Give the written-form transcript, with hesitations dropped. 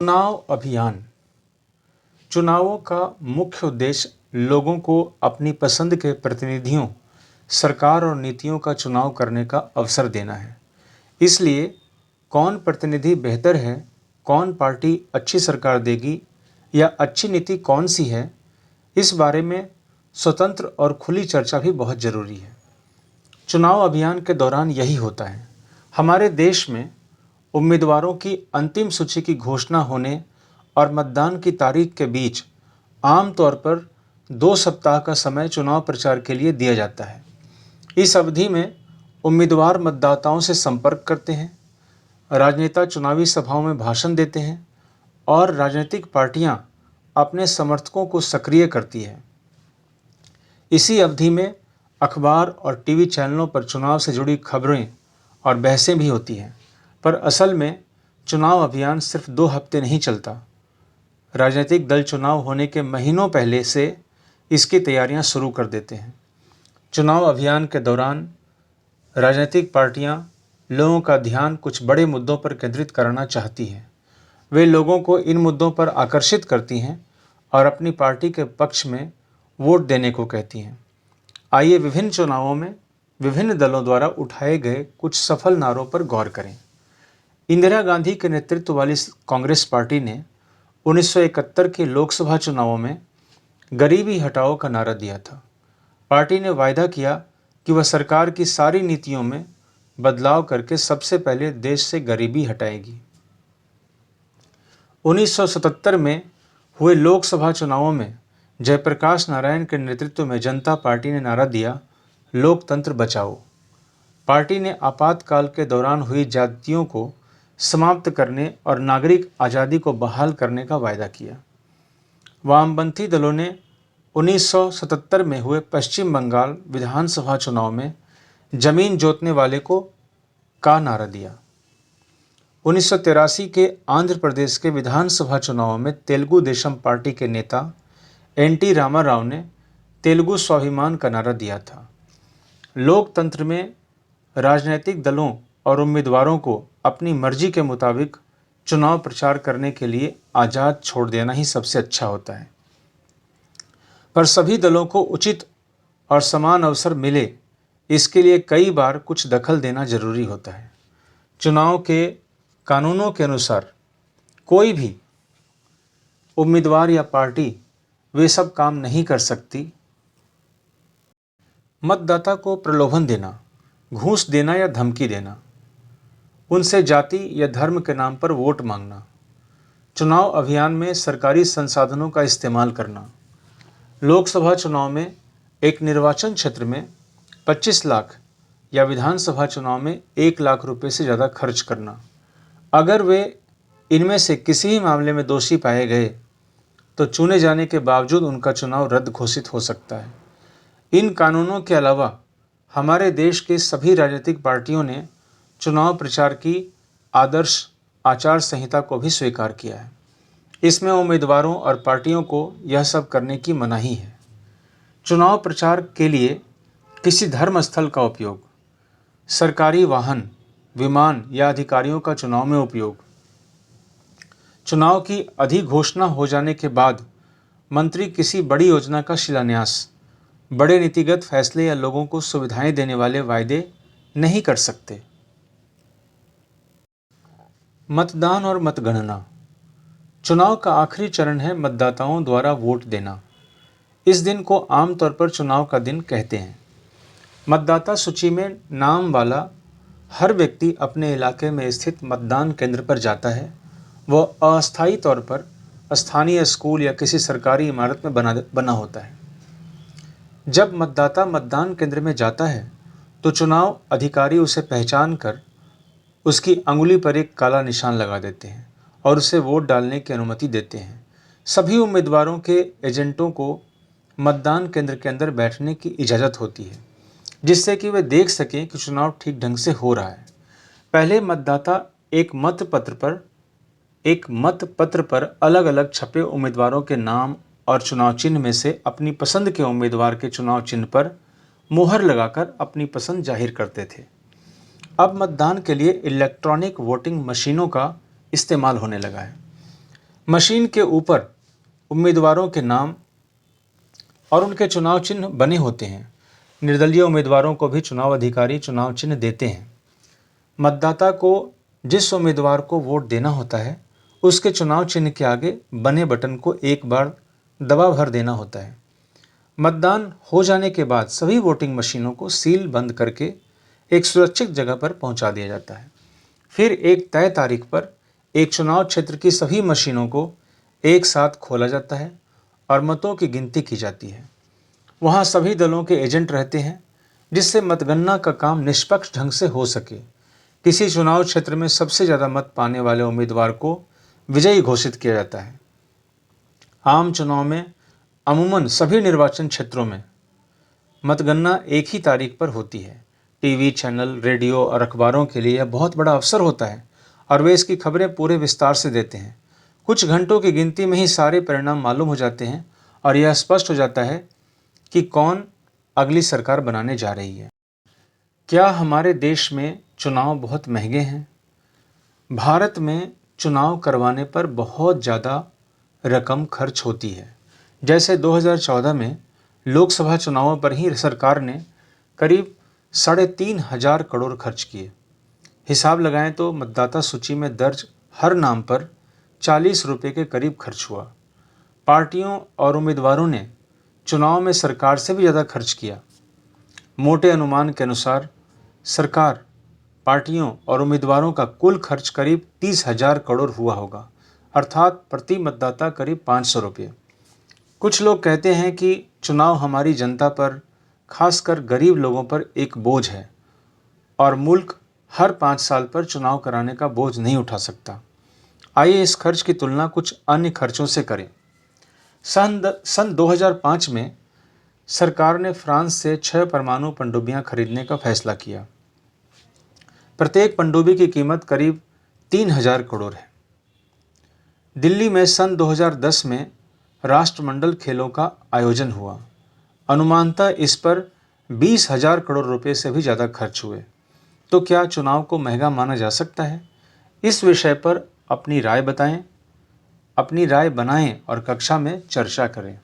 चुनाव अभियान। चुनावों का मुख्य उद्देश्य लोगों को अपनी पसंद के प्रतिनिधियों, सरकार और नीतियों का चुनाव करने का अवसर देना है। इसलिए कौन प्रतिनिधि बेहतर है, कौन पार्टी अच्छी सरकार देगी या अच्छी नीति कौन सी है, इस बारे में स्वतंत्र और खुली चर्चा भी बहुत ज़रूरी है। चुनाव अभियान के दौरान यही होता है। हमारे देश में उम्मीदवारों की अंतिम सूची की घोषणा होने और मतदान की तारीख के बीच आमतौर पर 2 सप्ताह का समय चुनाव प्रचार के लिए दिया जाता है। इस अवधि में उम्मीदवार मतदाताओं से संपर्क करते हैं, राजनेता चुनावी सभाओं में भाषण देते हैं और राजनीतिक पार्टियां अपने समर्थकों को सक्रिय करती है। इसी अवधि में अखबार और टीवी चैनलों पर चुनाव से जुड़ी खबरें और बहसें भी होती हैं। पर असल में चुनाव अभियान सिर्फ 2 हफ्ते नहीं चलता। राजनीतिक दल चुनाव होने के महीनों पहले से इसकी तैयारियां शुरू कर देते हैं। चुनाव अभियान के दौरान राजनीतिक पार्टियां लोगों का ध्यान कुछ बड़े मुद्दों पर केंद्रित करना चाहती हैं। वे लोगों को इन मुद्दों पर आकर्षित करती हैं और अपनी पार्टी के पक्ष में वोट देने को कहती हैं। आइए विभिन्न चुनावों में विभिन्न दलों द्वारा उठाए गए कुछ सफल नारों पर गौर करें। इंदिरा गांधी के नेतृत्व वाली कांग्रेस पार्टी ने 1971 के लोकसभा चुनावों में गरीबी हटाओ का नारा दिया था। पार्टी ने वायदा किया कि वह सरकार की सारी नीतियों में बदलाव करके सबसे पहले देश से गरीबी हटाएगी। 1977 में हुए लोकसभा चुनावों में जयप्रकाश नारायण के नेतृत्व में जनता पार्टी ने नारा दिया, लोकतंत्र बचाओ। पार्टी ने आपातकाल के दौरान हुई ज्यादतियों को समाप्त करने और नागरिक आज़ादी को बहाल करने का वायदा किया। वामपंथी दलों ने 1977 में हुए पश्चिम बंगाल विधानसभा चुनाव में जमीन जोतने वाले को का नारा दिया। 1983 के आंध्र प्रदेश के विधानसभा चुनाव में तेलुगु देशम पार्टी के नेता एनटी रामाराव ने तेलुगु स्वाभिमान का नारा दिया था। लोकतंत्र में राजनीतिक दलों और उम्मीदवारों को अपनी मर्जी के मुताबिक चुनाव प्रचार करने के लिए आज़ाद छोड़ देना ही सबसे अच्छा होता है। पर सभी दलों को उचित और समान अवसर मिले, इसके लिए कई बार कुछ दखल देना जरूरी होता है। चुनाव के कानूनों के अनुसार कोई भी उम्मीदवार या पार्टी वे सब काम नहीं कर सकती। मतदाता को प्रलोभन देना, घूस देना या धमकी देना, उनसे जाति या धर्म के नाम पर वोट मांगना, चुनाव अभियान में सरकारी संसाधनों का इस्तेमाल करना, लोकसभा चुनाव में एक निर्वाचन क्षेत्र में 25 लाख या विधानसभा चुनाव में 1 लाख रुपए से ज़्यादा खर्च करना। अगर वे इनमें से किसी भी मामले में दोषी पाए गए तो चुने जाने के बावजूद उनका चुनाव रद्द घोषित हो सकता है। इन कानूनों के अलावा हमारे देश के सभी राजनीतिक पार्टियों ने चुनाव प्रचार की आदर्श आचार संहिता को भी स्वीकार किया है। इसमें उम्मीदवारों और पार्टियों को यह सब करने की मनाही है। चुनाव प्रचार के लिए किसी धर्म स्थल का उपयोग, सरकारी वाहन, विमान या अधिकारियों का चुनाव में उपयोग, चुनाव की अधिघोषणा हो जाने के बाद मंत्री किसी बड़ी योजना का शिलान्यास, बड़े नीतिगत फैसले या लोगों को सुविधाएं देने वाले वायदे नहीं कर सकते। मतदान और मतगणना। चुनाव का आखिरी चरण है मतदाताओं द्वारा वोट देना। इस दिन को आमतौर पर चुनाव का दिन कहते हैं। मतदाता सूची में नाम वाला हर व्यक्ति अपने इलाके में स्थित मतदान केंद्र पर जाता है। वह अस्थायी तौर पर स्थानीय स्कूल या किसी सरकारी इमारत में बना होता है। जब मतदाता मतदान केंद्र में जाता है तो चुनाव अधिकारी उसे पहचान कर उसकी अंगुली पर एक काला निशान लगा देते हैं और उसे वोट डालने की अनुमति देते हैं। सभी उम्मीदवारों के एजेंटों को मतदान केंद्र के अंदर बैठने की इजाज़त होती है, जिससे कि वे देख सकें कि चुनाव ठीक ढंग से हो रहा है। पहले मतदाता एक मतपत्र पर अलग अलग छपे उम्मीदवारों के नाम और चुनाव चिन्ह में से अपनी पसंद के उम्मीदवार के चुनाव चिन्ह पर मुहर लगाकर अपनी पसंद जाहिर करते थे। अब मतदान के लिए इलेक्ट्रॉनिक वोटिंग मशीनों का इस्तेमाल होने लगा है। मशीन के ऊपर उम्मीदवारों के नाम और उनके चुनाव चिन्ह बने होते हैं। निर्दलीय उम्मीदवारों को भी चुनाव अधिकारी चुनाव चिन्ह देते हैं। मतदाता को जिस उम्मीदवार को वोट देना होता है उसके चुनाव चिन्ह के आगे बने बटन को एक बार दबा भर देना होता है। मतदान हो जाने के बाद सभी वोटिंग मशीनों को सील बंद करके एक सुरक्षित जगह पर पहुंचा दिया जाता है। फिर एक तय तारीख पर एक चुनाव क्षेत्र की सभी मशीनों को एक साथ खोला जाता है और मतों की गिनती की जाती है। वहां सभी दलों के एजेंट रहते हैं जिससे मतगणना का काम निष्पक्ष ढंग से हो सके। किसी चुनाव क्षेत्र में सबसे ज़्यादा मत पाने वाले उम्मीदवार को विजयी घोषित किया जाता है। आम चुनाव में अमूमन सभी निर्वाचन क्षेत्रों में मतगणना एक ही तारीख पर होती है। टीवी चैनल, रेडियो और अखबारों के लिए यह बहुत बड़ा अवसर होता है और वे इसकी खबरें पूरे विस्तार से देते हैं। कुछ घंटों की गिनती में ही सारे परिणाम मालूम हो जाते हैं और यह स्पष्ट हो जाता है कि कौन अगली सरकार बनाने जा रही है। क्या हमारे देश में चुनाव बहुत महंगे हैं? भारत में चुनाव करवाने पर बहुत ज़्यादा रकम खर्च होती है। जैसे 2014 में लोकसभा चुनावों पर ही सरकार ने करीब 3,500 करोड़ खर्च किए। हिसाब लगाएं तो मतदाता सूची में दर्ज हर नाम पर 40 रुपये के करीब खर्च हुआ। पार्टियों और उम्मीदवारों ने चुनाव में सरकार से भी ज़्यादा खर्च किया। मोटे अनुमान के अनुसार सरकार, पार्टियों और उम्मीदवारों का कुल खर्च करीब 30,000 करोड़ हुआ होगा, अर्थात प्रति मतदाता करीब 500 रुपये। कुछ लोग कहते हैं कि चुनाव हमारी जनता पर, खासकर गरीब लोगों पर एक बोझ है और मुल्क हर 5 साल पर चुनाव कराने का बोझ नहीं उठा सकता। आइए इस खर्च की तुलना कुछ अन्य खर्चों से करें। सन 2005 में सरकार ने फ्रांस से 6 परमाणु पनडुब्बियां खरीदने का फैसला किया। प्रत्येक पनडुब्बी की कीमत करीब 3,000 करोड़ है। दिल्ली में सन 2010 में राष्ट्रमंडल खेलों का आयोजन हुआ। अनुमानतः इस पर 20,000 करोड़ रुपए से भी ज़्यादा खर्च हुए। तो क्या चुनाव को महंगा माना जा सकता है? इस विषय पर अपनी राय बताएं, अपनी राय बनाएं और कक्षा में चर्चा करें।